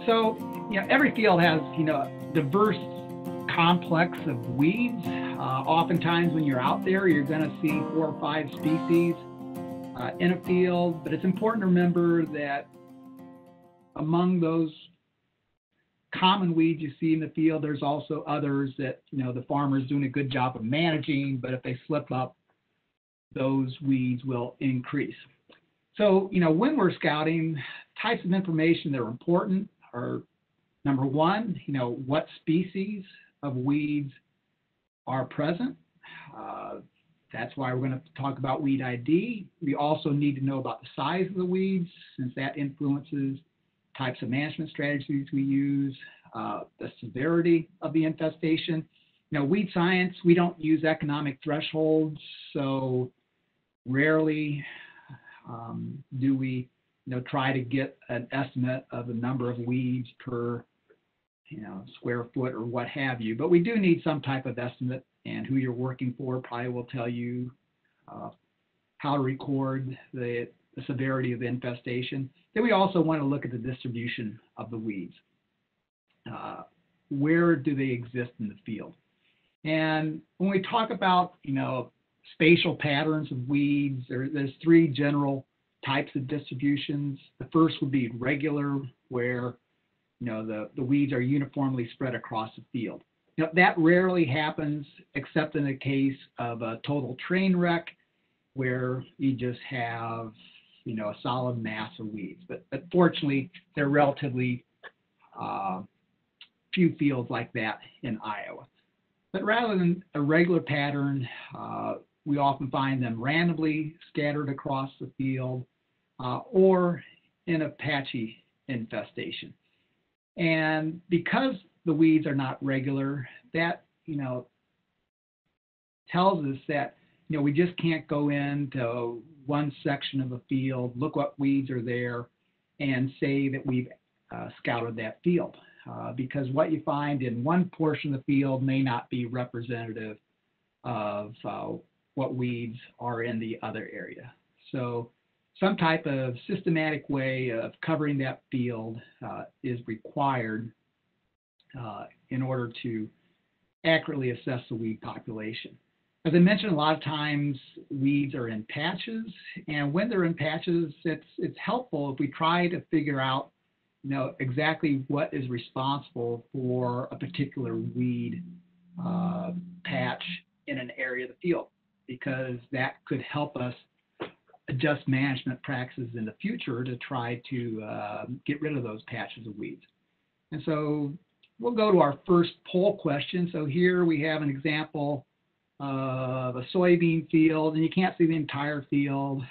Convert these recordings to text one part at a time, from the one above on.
So, every field has, a diverse complex of weeds. Oftentimes when you're out there, you're going to see 4 or 5 species in a field, but it's important to remember that among those common weeds you see in the field, there's also others that, the farmer's doing a good job of managing, but if they slip up, those weeds will increase. So, when we're scouting, types of information that are important are, number one, what species of weeds are present. That's why we're going to talk about weed ID. We also need to know about the size of the weeds, since that influences types of management strategies we use, the severity of the infestation. Weed science, we don't use economic thresholds, so rarely do we try to get an estimate of the number of weeds per square foot or what have you. But we do need some type of estimate, and who you're working for probably will tell you how to record the severity of the infestation. Then we also want to look at the distribution of the weeds. Where do they exist in the field? And when we talk about, spatial patterns of weeds, there's 3 general types of distributions. The first would be regular, where the weeds are uniformly spread across the field. That rarely happens except in the case of a total train wreck, where you just have a solid mass of weeds. But fortunately, there are relatively few fields like that in Iowa. But rather than a regular pattern, we often find them randomly scattered across the field or in a patchy infestation. And because the weeds are not regular, that tells us that we just can't go into one section of a field, look what weeds are there, and say that we've scouted that field. Because what you find in one portion of the field may not be representative of what weeds are in the other area. So some type of systematic way of covering that field is required in order to accurately assess the weed population. As I mentioned, a lot of times weeds are in patches, and when they're in patches, it's helpful if we try to figure out exactly what is responsible for a particular weed patch in an area of the field, because that could help us adjust management practices in the future to try to get rid of those patches of weeds. And so we'll go to our first poll question. So here we have an example of a soybean field, and you can't see the entire field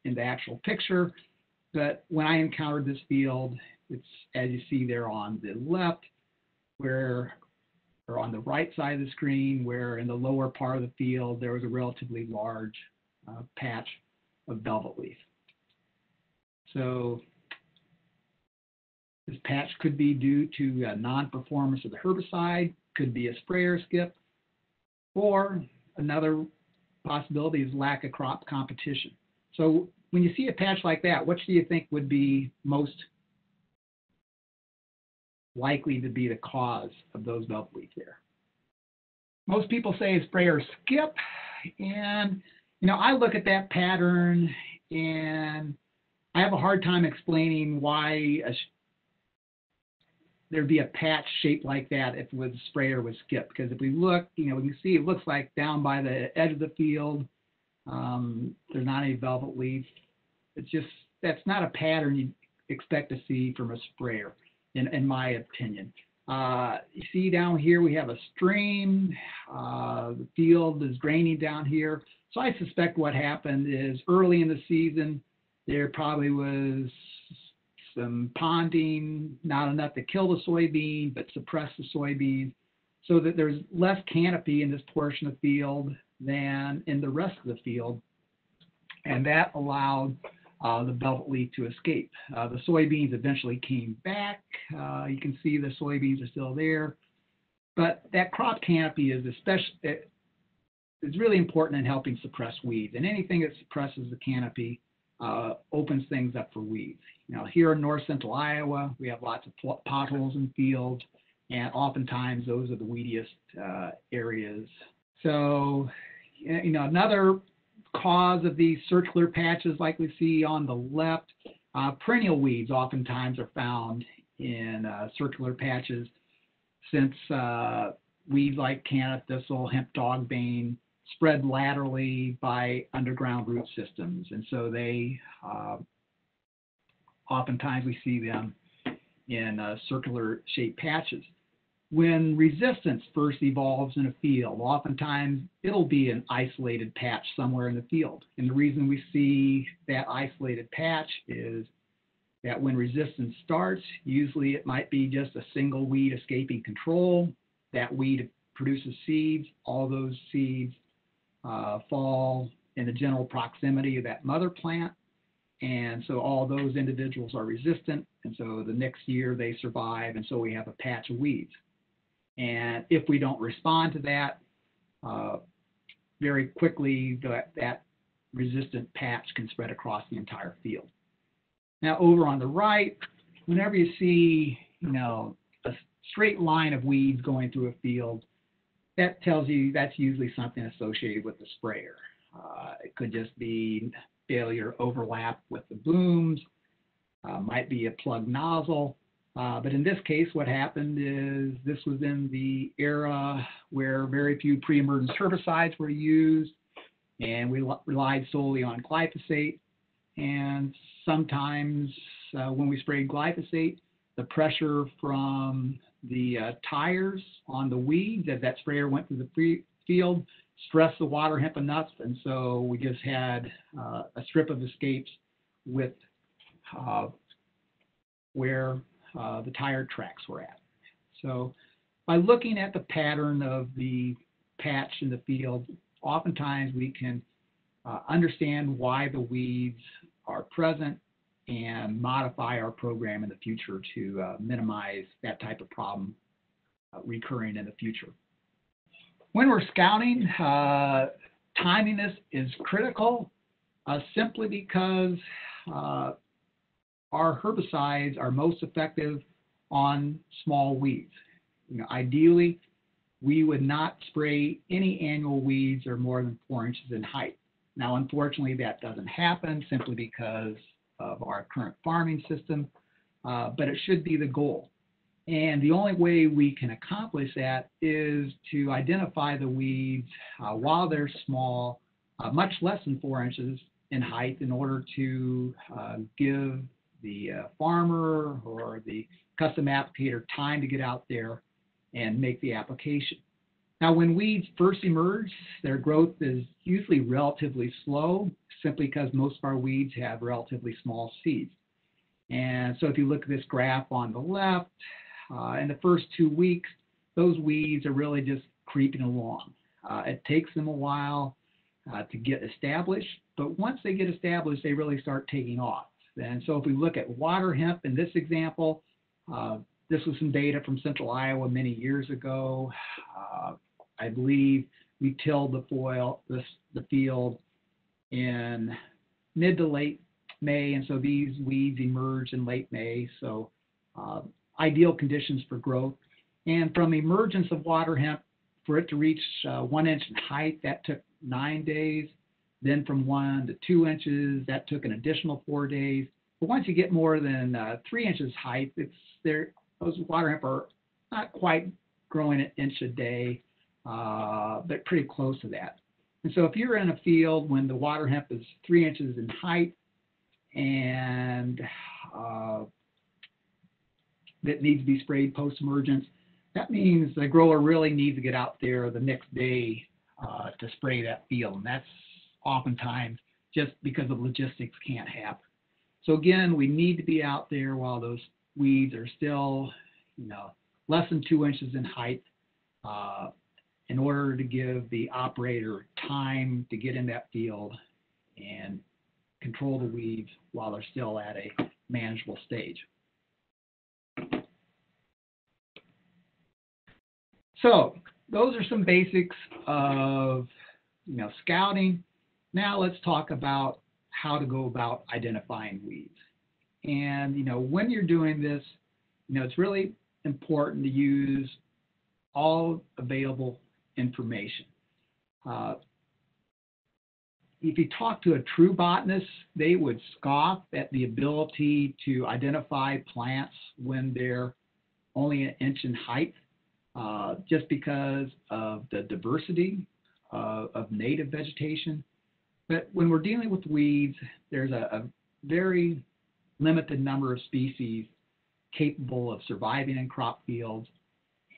in the actual picture, but when I encountered this field, it's, as you see there on the left, or on the right side of the screen, where in the lower part of the field there was a relatively large patch of velvetleaf. So this patch could be due to non-performance of the herbicide, could be a sprayer skip, or another possibility is lack of crop competition. So when you see a patch like that, what do you think would be most likely to be the cause of those velvetleaf there? Most people say a sprayer skip, and I look at that pattern and I have a hard time explaining why there'd be a patch shaped like that if the sprayer was skipped. Because if we look, we can see it looks like down by the edge of the field, there's not any velvetleaf. That's not a pattern you'd expect to see from a sprayer, in my opinion. You see down here we have a stream. The field is draining down here. So I suspect what happened is early in the season, there probably was some ponding, not enough to kill the soybean, but suppress the soybean, so that there's less canopy in this portion of the field than in the rest of the field. And that allowed the velvetleaf to escape. The soybeans eventually came back. You can see the soybeans are still there. But that crop canopy is really important in helping suppress weeds. And anything that suppresses the canopy opens things up for weeds. Here in north central Iowa, we have lots of potholes in fields, and oftentimes those are the weediest areas. So, another cause of these circular patches like we see on the left, perennial weeds oftentimes are found in circular patches, since weeds like Canada thistle, hemp dogbane spread laterally by underground root systems, and so they oftentimes we see them in circular shaped patches. When resistance first evolves in a field, oftentimes it'll be an isolated patch somewhere in the field. And the reason we see that isolated patch is that when resistance starts, usually it might be just a single weed escaping control. That weed produces seeds. All those seeds fall in the general proximity of that mother plant. And so all those individuals are resistant. And so the next year they survive. And so we have a patch of weeds. And if we don't respond to that, very quickly that resistant patch can spread across the entire field. Now over on the right, whenever you see, a straight line of weeds going through a field, that tells you that's usually something associated with the sprayer. It could just be failure overlap with the blooms, might be a plugged nozzle. But in this case, what happened is this was in the era where very few pre-emergence herbicides were used, and we relied solely on glyphosate. And sometimes when we sprayed glyphosate, the pressure from the tires on the weeds as that sprayer went through the field stressed the water hemp enough, and so we just had a strip of escapes with where the tire tracks were at. So by looking at the pattern of the patch in the field, oftentimes we can understand why the weeds are present and modify our program in the future to minimize that type of problem recurring in the future. When we're scouting, timing this is critical simply because our herbicides are most effective on small weeds. Ideally, we would not spray any annual weeds that are more than 4 inches in height. Now, unfortunately, that doesn't happen simply because of our current farming system, but it should be the goal. And the only way we can accomplish that is to identify the weeds while they're small, much less than 4 inches in height, in order to give the farmer or the custom applicator time to get out there and make the application. Now, when weeds first emerge, their growth is usually relatively slow, simply because most of our weeds have relatively small seeds. And so if you look at this graph on the left, in the first 2 weeks, those weeds are really just creeping along. It takes them a while to get established, but once they get established, they really start taking off. And so if we look at water hemp in this example, this was some data from central Iowa many years ago. I believe we tilled the field in mid to late May, and so these weeds emerged in late May, so ideal conditions for growth. And from emergence of water hemp, for it to reach 1 inch in height, that took 9 days. Then from 1 to 2 inches, that took an additional 4 days. But once you get more than 3 inches height, those water hemp are not quite growing an inch a day, but pretty close to that. And so if you're in a field when the water hemp is 3 inches in height and that needs to be sprayed post-emergence, that means the grower really needs to get out there the next day to spray that field. And that's oftentimes just because of logistics can't happen. So again, we need to be out there while those weeds are still, less than 2 inches in height, in order to give the operator time to get in that field and control the weeds while they're still at a manageable stage. So those are some basics of scouting. Now let's talk about how to go about identifying weeds. And, when you're doing this, it's really important to use all available information. If you talk to a true botanist, they would scoff at the ability to identify plants when they're only an inch in height, just because of the diversity of native vegetation. But when we're dealing with weeds, there's a very limited number of species capable of surviving in crop fields,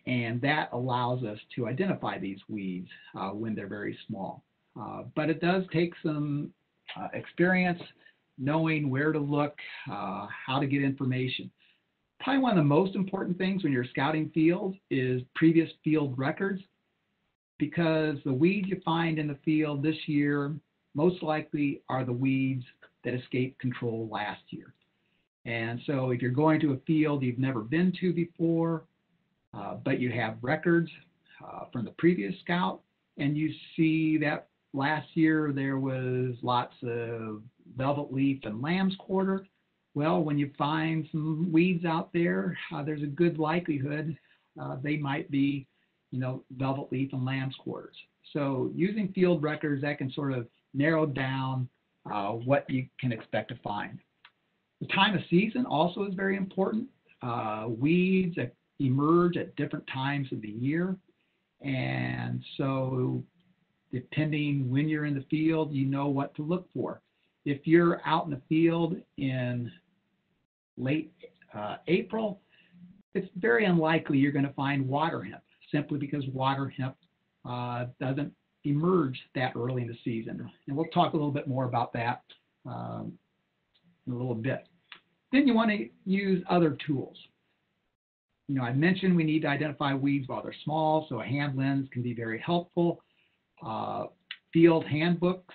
and that allows us to identify these weeds when they're very small. But it does take some experience, knowing where to look, how to get information. Probably one of the most important things when you're scouting fields is previous field records, because the weeds you find in the field this year most likely are the weeds that escaped control last year. And so if you're going to a field you've never been to before, but you have records from the previous scout, and you see that last year there was lots of velvet leaf and lamb's quarter, well, when you find some weeds out there, there's a good likelihood they might be, velvet leaf and lamb's quarters. So using field records, that can sort of narrow down what you can expect to find. The time of season also is very important. Weeds emerge at different times of the year, and so depending when you're in the field, you know what to look for. If you're out in the field in late April, it's very unlikely you're going to find water hemp, simply because water hemp doesn't emerge that early in the season. And we'll talk a little bit more about that in a little bit. Then you want to use other tools. I mentioned we need to identify weeds while they're small, so a hand lens can be very helpful. Field handbooks,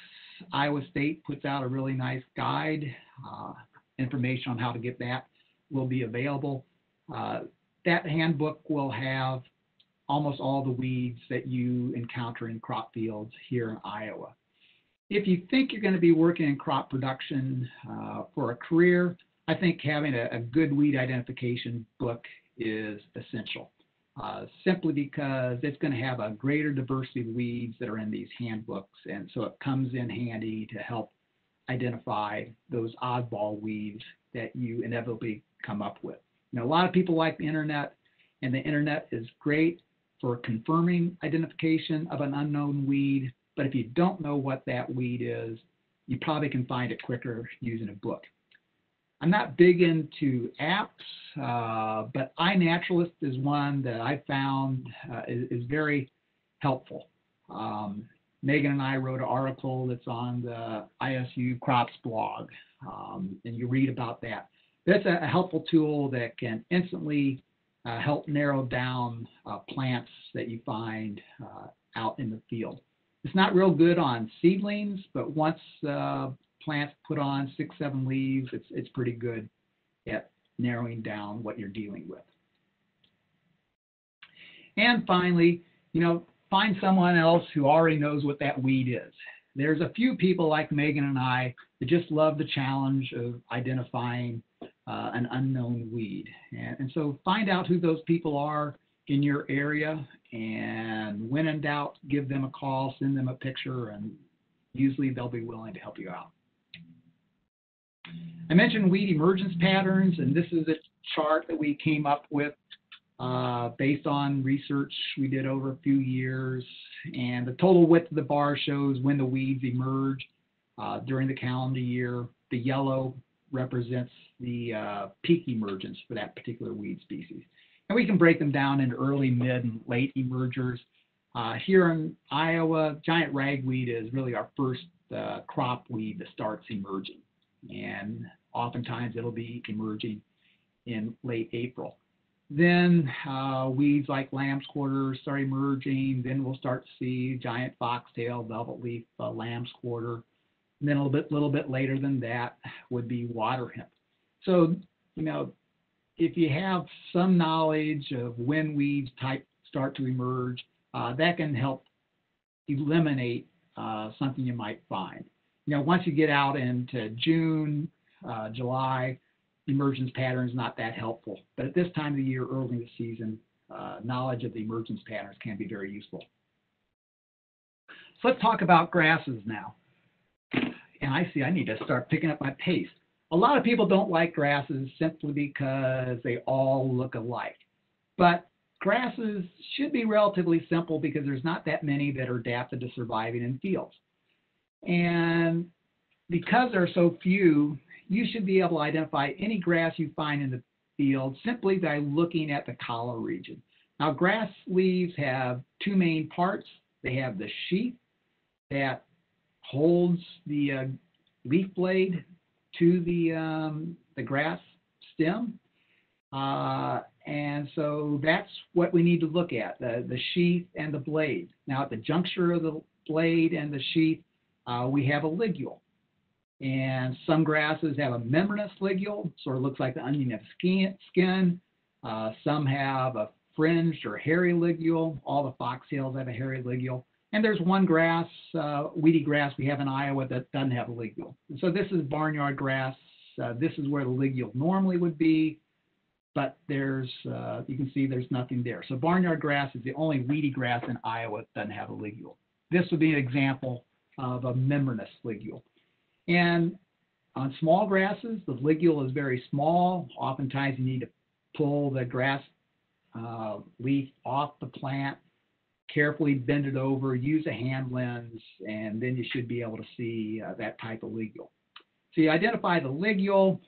Iowa State puts out a really nice guide. Information on how to get that will be available. That handbook will have almost all the weeds that you encounter in crop fields here in Iowa. If you think you're going to be working in crop production for a career, I think having a good weed identification book is essential, simply because it's going to have a greater diversity of weeds that are in these handbooks, and so it comes in handy to help identify those oddball weeds that you inevitably come up with. A lot of people like the internet, and the internet is great for confirming identification of an unknown weed, but if you don't know what that weed is, you probably can find it quicker using a book. I'm not big into apps, but iNaturalist is one that I found is very helpful. Megan and I wrote an article that's on the ISU Crops blog, and you read about that. That's a helpful tool that can instantly help narrow down plants that you find out in the field. It's not real good on seedlings, but once plants put on 6-7 leaves, it's pretty good at narrowing down what you're dealing with. And finally, find someone else who already knows what that weed is. There's a few people like Megan and I that just love the challenge of identifying an unknown weed. And so find out who those people are in your area, and when in doubt, give them a call, send them a picture, and usually they'll be willing to help you out. I mentioned weed emergence patterns, and this is a chart that we came up with based on research we did over a few years. And the total width of the bar shows when the weeds emerge during the calendar year. The yellow represents the peak emergence for that particular weed species. And we can break them down into early, mid, and late emergers. Here in Iowa, giant ragweed is really our first crop weed that starts emerging. And oftentimes it'll be emerging in late April. Then weeds like lamb's quarter start emerging. Then we'll start to see giant foxtail, velvet leaf, lamb's quarter. And then a little bit later than that would be water hemp. So, if you have some knowledge of when weeds start to emerge, that can help eliminate something you might find. once you get out into June, July, emergence patterns not that helpful. But at this time of the year, early in the season, knowledge of the emergence patterns can be very useful. So let's talk about grasses now. And I see I need to start picking up my pace. A lot of people don't like grasses simply because they all look alike. But grasses should be relatively simple because there's not that many that are adapted to surviving in fields. And because there are so few, you should be able to identify any grass you find in the field simply by looking at the collar region. Now, grass leaves have two main parts. They have the sheath that holds the leaf blade to the grass stem. And so that's what we need to look at, the sheath and the blade. Now, at the juncture of the blade and the sheath, we have a ligule. And some grasses have a membranous ligule, sort of looks like the onion of skin. Some have a fringed or hairy ligule. All the foxtails have a hairy ligule. And there's one grass, weedy grass we have in Iowa that doesn't have a ligule. And so this is barnyard grass. This is where the ligule normally would be, but there's, you can see there's nothing there. So barnyard grass is the only weedy grass in Iowa that doesn't have a ligule. This would be an example of a membranous ligule. And on small grasses, the ligule is very small. Oftentimes you need to pull the grass leaf off the plant, carefully bend it over, use a hand lens, and then you should be able to see that type of ligule. So you identify the ligule,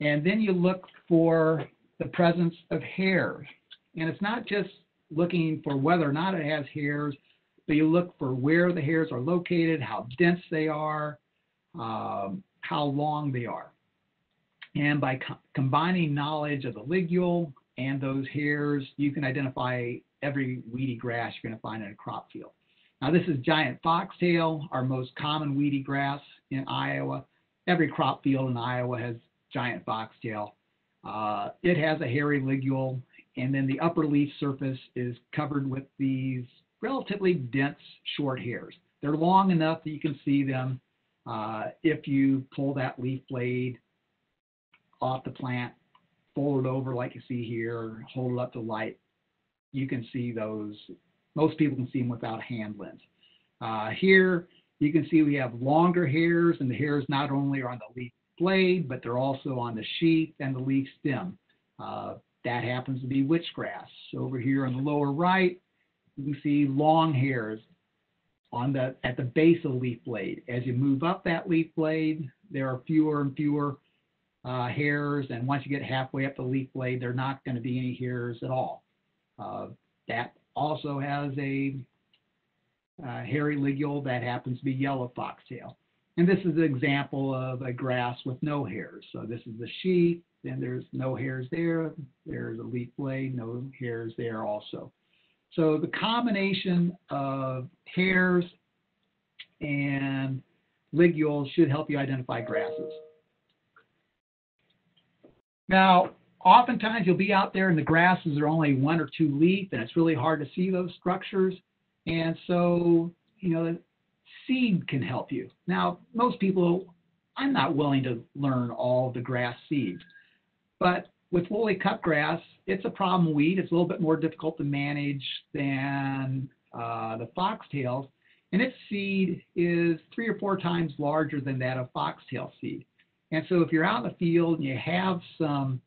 and then you look for the presence of hairs. And it's not just looking for whether or not it has hairs, but you look for where the hairs are located, how dense they are, how long they are. And by combining knowledge of the ligule and those hairs, you can identify every weedy grass you're going to find in a crop field. Now, this is giant foxtail, our most common weedy grass in Iowa. Every crop field in Iowa has giant foxtail. It has a hairy ligule, and then the upper leaf surface is covered with these relatively dense short hairs. They're long enough that you can see them. If you pull that leaf blade off the plant, fold it over like you see here, hold it up to light, you can see those. Most people can see them without a hand lens. Here you can see we have longer hairs, and the hairs not only are on the leaf blade, but they're also on the sheath and the leaf stem. That happens to be witchgrass. So over here on the lower right, you can see long hairs at the base of the leaf blade. As you move up that leaf blade, there are fewer and fewer hairs, and once you get halfway up the leaf blade, there are not going to be any hairs at all. That also has a hairy ligule that happens to be yellow foxtail. And this is an example of a grass with no hairs. So this is the sheath, and there's no hairs there. There's a leaf blade, no hairs there also. So the combination of hairs and ligules should help you identify grasses. Now, oftentimes you'll be out there and the grasses are only one or two leaf, and it's really hard to see those structures. And so, the seed can help you. Now, most people, I'm not willing to learn all the grass seeds, but with woolly cupgrass, it's a problem weed. It's a little bit more difficult to manage than the foxtails, and its seed is 3 or 4 times larger than that of foxtail seed. And so if you're out in the field and you have some,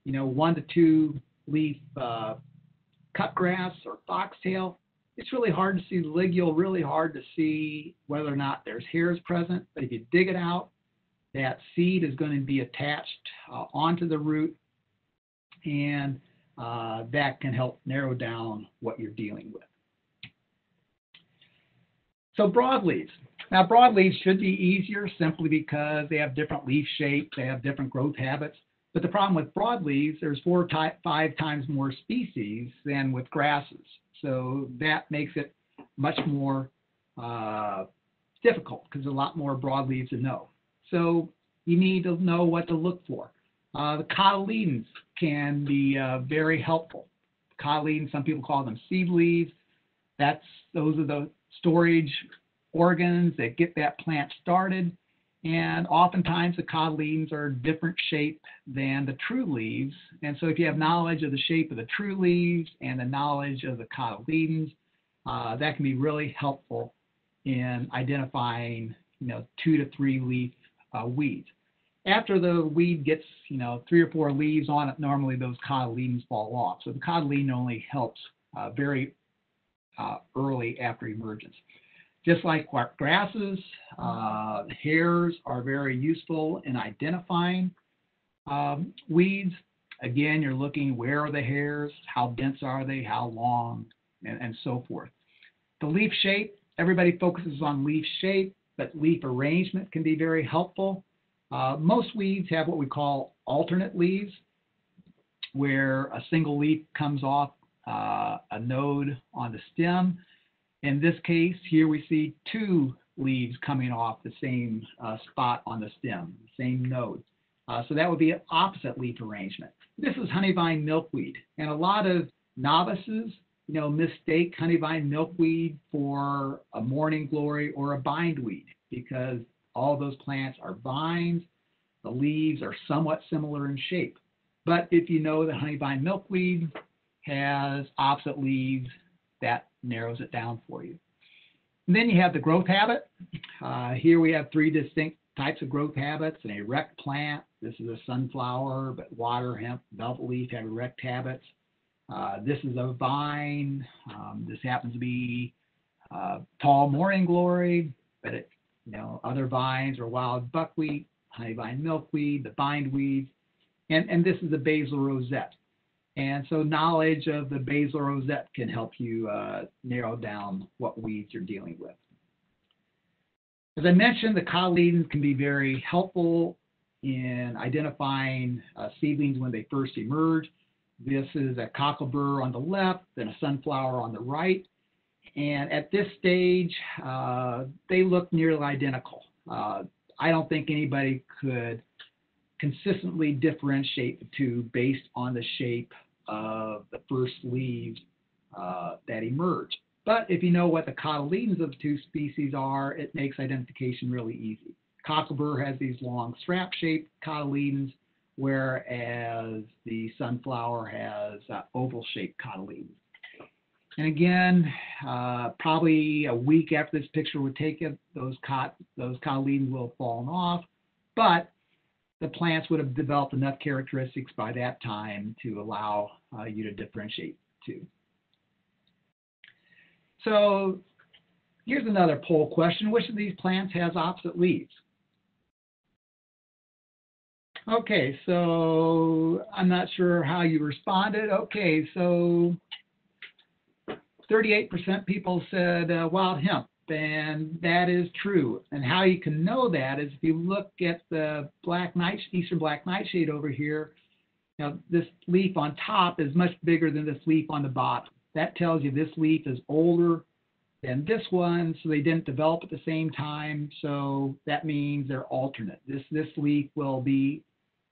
1 to 2 leaf cupgrass or foxtail, it's really hard to see the ligule, really hard to see whether or not there's hairs present. But if you dig it out, that seed is going to be attached onto the root, and that can help narrow down what you're dealing with. So broadleaves. Now, broadleaves should be easier simply because they have different leaf shapes, they have different growth habits. But the problem with broadleaves, there's 4 or 5 times more species than with grasses. So that makes it much more difficult because there's a lot more broadleaves to know. So you need to know what to look for. The cotyledons can be very helpful. Cotyledons, some people call them seed leaves. Those are the storage organs that get that plant started. And oftentimes the cotyledons are different shape than the true leaves. And so if you have knowledge of the shape of the true leaves and the knowledge of the cotyledons, that can be really helpful in identifying, 2 to 3 leaf weeds. After the weed gets, 3 or 4 leaves on it, normally those cotyledons fall off. So the cotyledon only helps very early after emergence. Just like grasses, hairs are very useful in identifying weeds. Again, you're looking, where are the hairs, how dense are they, how long, and so forth. The leaf shape, everybody focuses on leaf shape, but leaf arrangement can be very helpful. Most weeds have what we call alternate leaves, where a single leaf comes off a node on the stem. In this case, here we see 2 leaves coming off the same spot on the stem, same node. So that would be an opposite leaf arrangement. This is honeyvine milkweed, and a lot of novices, mistake honeyvine milkweed for a morning glory or a bindweed, because all those plants are vines. The leaves are somewhat similar in shape. But if you know that honeyvine milkweed has opposite leaves, that narrows it down for you. And then you have the growth habit. Here we have 3 distinct types of growth habits. An erect plant, this is a sunflower, but water, hemp, velvet leaf have erect habits. This is a vine. This happens to be tall morning glory, but other vines are wild buckwheat, honeyvine milkweed, the bindweeds, and this is the basal rosette. And so knowledge of the basal rosette can help you narrow down what weeds you're dealing with. As I mentioned, the cotyledons can be very helpful in identifying seedlings when they first emerge. This is a cocklebur on the left, then a sunflower on the right. And at this stage, they look nearly identical. I don't think anybody could consistently differentiate the two based on the shape of the first leaves that emerge. But if you know what the cotyledons of the 2 species are, it makes identification really easy. Cocklebur has these long strap-shaped cotyledons, whereas the sunflower has oval-shaped cotyledons. And again, probably a week after this picture would take it, those cotyledons will have fallen off, but the plants would have developed enough characteristics by that time to allow you to differentiate the 2. So here's another poll question. Which of these plants has opposite leaves? Okay, so I'm not sure how you responded. Okay, so 38% people said wild hemp, and that is true. And how you can know that is if you look at the eastern black nightshade over here. This leaf on top is much bigger than this leaf on the bottom. That tells you this leaf is older than this one, so they didn't develop at the same time. So that means they're alternate. This leaf will be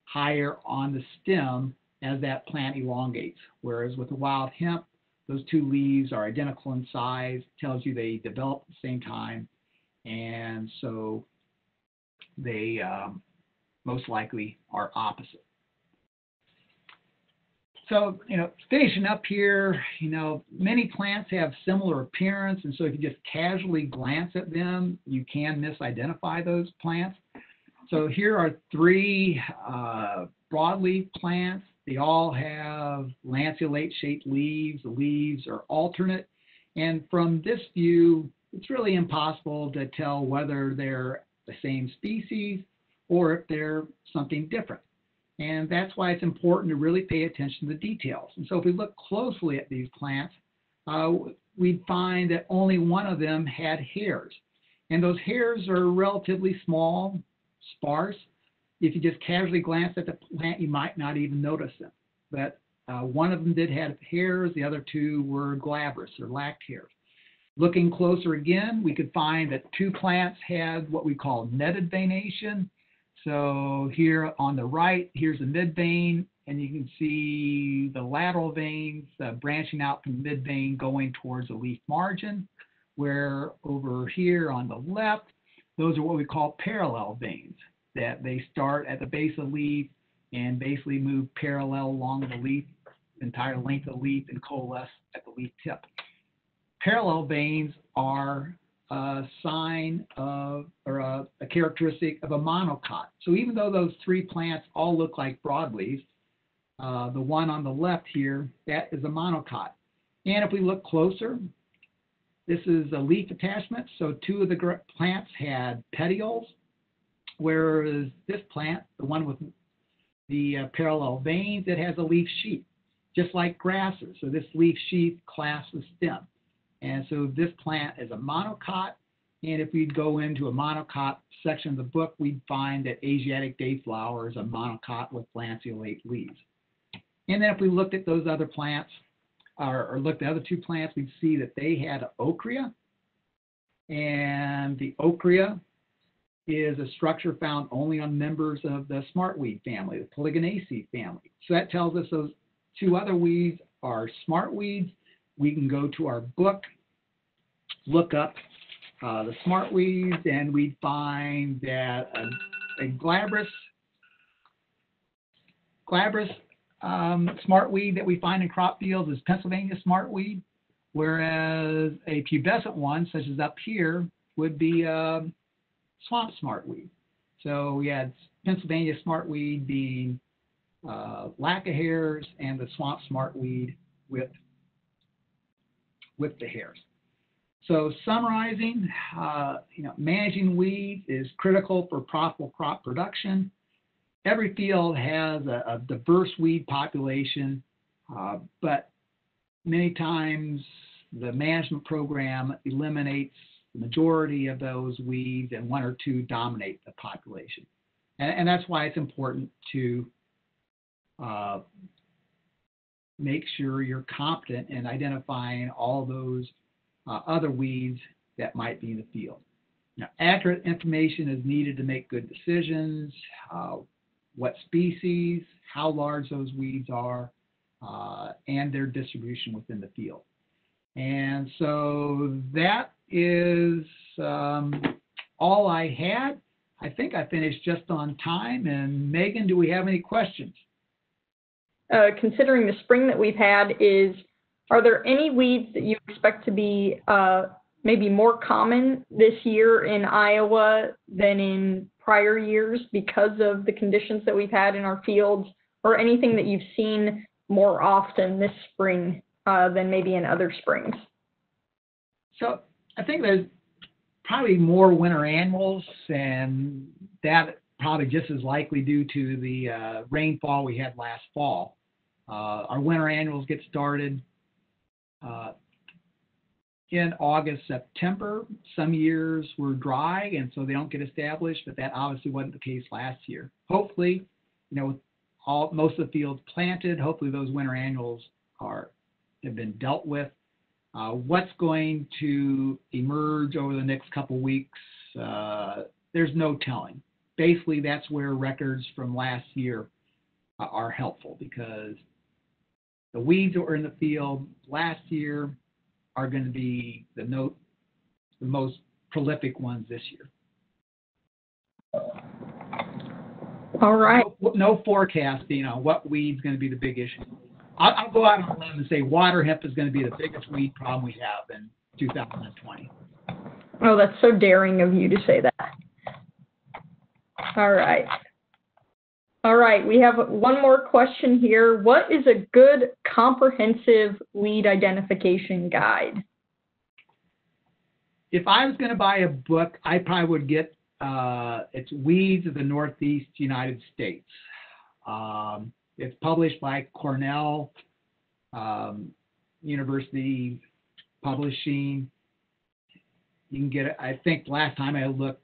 higher on the stem as that plant elongates, whereas with the wild hemp, those 2 leaves are identical in size, tells you they develop at the same time, and so they most likely are opposite. So, finishing up here, many plants have similar appearance, and so if you just casually glance at them, you can misidentify those plants. So here are 3 broadleaf plants. They all have lanceolate-shaped leaves. The leaves are alternate. And from this view, it's really impossible to tell whether they're the same species or if they're something different. And that's why it's important to really pay attention to the details. And so if we look closely at these plants, we'd find that only one of them had hairs. And those hairs are relatively small, sparse. If you just casually glance at the plant, you might not even notice them. But one of them did have hairs, the other 2 were glabrous or lacked hairs. Looking closer again, we could find that 2 plants had what we call netted veination. So here on the right, here's a midvein, and you can see the lateral veins branching out from the midvein going towards the leaf margin, where over here on the left, those are what we call parallel veins, that they start at the base of the leaf and basically move parallel along the leaf, entire length of the leaf, and coalesce at the leaf tip. Parallel veins are a sign of, or a characteristic of a monocot. So even though those three plants all look like broadleaves, the one on the left here, that is a monocot. And if we look closer, this is a leaf attachment. So two of the plants had petioles, whereas this plant, the one with the parallel veins, it has a leaf sheath, just like grasses. So this leaf sheath clasps the stem. And so this plant is a monocot. And if we'd go into a monocot section of the book, we'd find that Asiatic dayflower is a monocot with lanceolate leaves. And then if we looked at those other plants, or looked at the other two plants, we'd see that they had an ochrea. And the ochrea is a structure found only on members of the smartweed family, the Polygonaceae family. So that tells us those two other weeds are smartweeds. We can go to our book, look up the smartweeds, and we'd find that a glabrous smartweed that we find in crop fields is Pennsylvania smartweed, whereas a pubescent one, such as up here, would be swamp smartweed. So we had Pennsylvania smartweed being lack of hairs, and the swamp smartweed with the hairs. So summarizing, managing weeds is critical for profitable crop production. Every field has a diverse weed population, but many times the management program eliminates the majority of those weeds, and one or two dominate the population. And that's why it's important to make sure you're competent in identifying all those other weeds that might be in the field. Now, accurate information is needed to make good decisions, what species, how large those weeds are, and their distribution within the field. And so that is all I had. I think I finished just on time. And Megan, do we have any questions? Considering the spring that we've had, are there any weeds that you expect to be maybe more common this year in Iowa than in prior years because of the conditions that we've had in our fields, or anything that you've seen more often this spring than maybe in other springs? So I think there's probably more winter annuals, and that probably just as likely due to the rainfall we had last fall. Our winter annuals get started in August, September. Some years were dry, and so they don't get established, but that obviously wasn't the case last year. Hopefully, with most of the fields planted, hopefully those winter annuals have been dealt with. What's going to emerge over the next couple weeks, there's no telling. Basically, that's where records from last year are helpful, because the weeds that were in the field last year are going to be the most prolific ones this year. All right. No forecasting on what weed's going to be the big issue. I'll go out on a limb and say water hemp is going to be the biggest weed problem we have in 2020. Oh, that's so daring of you to say that. All right. All right, we have one more question here. What is a good comprehensive weed identification guide? If I was going to buy a book, I probably would get it's Weeds of the Northeast United States. It's published by Cornell University Publishing. You can get it, I think last time I looked,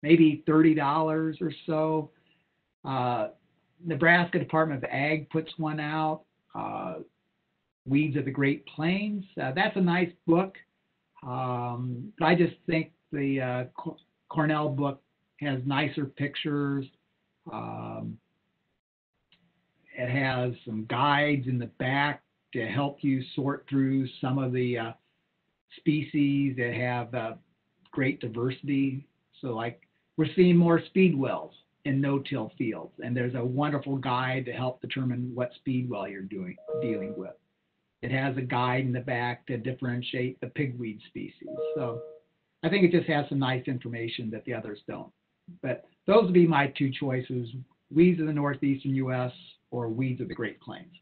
maybe $30 or so. Nebraska Department of Ag puts one out, Weeds of the Great Plains. That's a nice book. But I just think the Cornell book has nicer pictures. It has some guides in the back to help you sort through some of the species that have great diversity. So like we're seeing more speed wells in no-till fields, and there's a wonderful guide to help determine what speed well you're dealing with. It has a guide in the back to differentiate the pigweed species. So I think it just has some nice information that the others don't. But those would be my two choices: weeds of the northeastern U.S. or weeds of the Great Plains.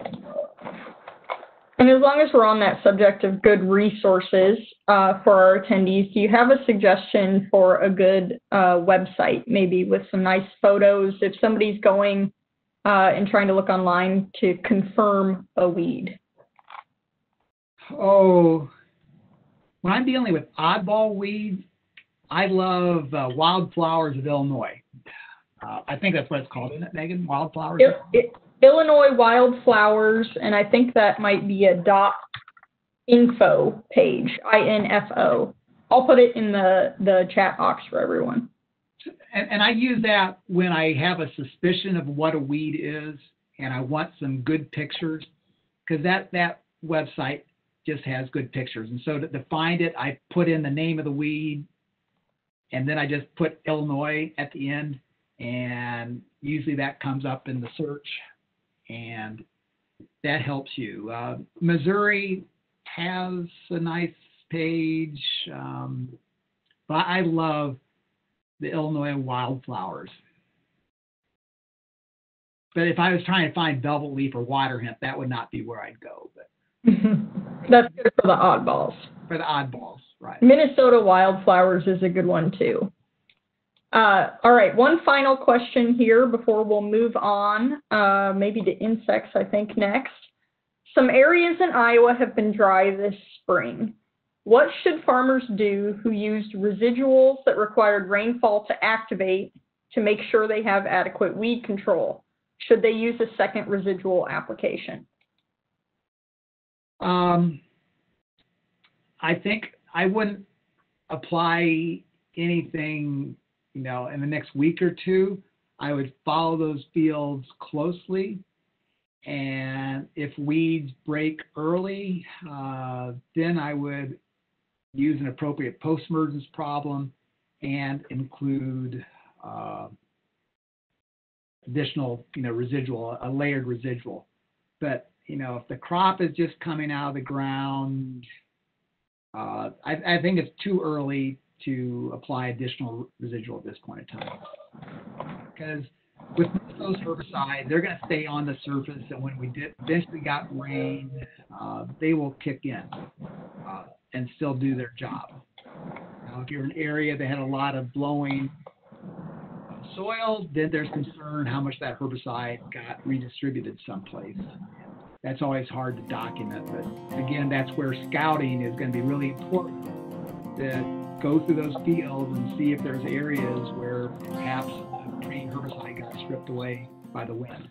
And as long as we're on that subject of good resources for our attendees, do you have a suggestion for a good website, maybe with some nice photos, if somebody's going and trying to look online to confirm a weed? Oh, when I'm dealing with oddball weeds, I love Wildflowers of Illinois. I think that's what it's called, isn't it, Megan? Wildflowers? Illinois Wildflowers, and I think that might be a .info page, INFO. I'll put it in the chat box for everyone. And I use that when I have a suspicion of what a weed is, and I want some good pictures, because that website just has good pictures. And so to find it, I put in the name of the weed, and then I just put Illinois at the end, and usually that comes up in the search, and that helps you. Missouri has a nice page, but I love the Illinois Wildflowers. But if I was trying to find velvetleaf or water hemp, that would not be where I'd go. But that's good for the oddballs. For the oddballs, right. Minnesota Wildflowers is a good one too. All right, one final question here before we'll move on, maybe to insects, I think, next. Some areas in Iowa have been dry this spring. What should farmers do who used residuals that required rainfall to activate to make sure they have adequate weed control? Should they use a second residual application? I think I wouldn't apply anything, in the next week or two. I would follow those fields closely, and if weeds break early, then I would use an appropriate post-emergence problem and include additional, residual, a layered residual. But, if the crop is just coming out of the ground, I think it's too early to apply additional residual at this point in time. Because with those herbicides, they're going to stay on the surface, and when we eventually got rain, they will kick in and still do their job. Now, if you're in an area that had a lot of blowing soil, then there's concern how much that herbicide got redistributed someplace. That's always hard to document, but again, that's where scouting is going to be really important. To go through those fields and see if there's areas where perhaps a green herbicide got stripped away by the wind.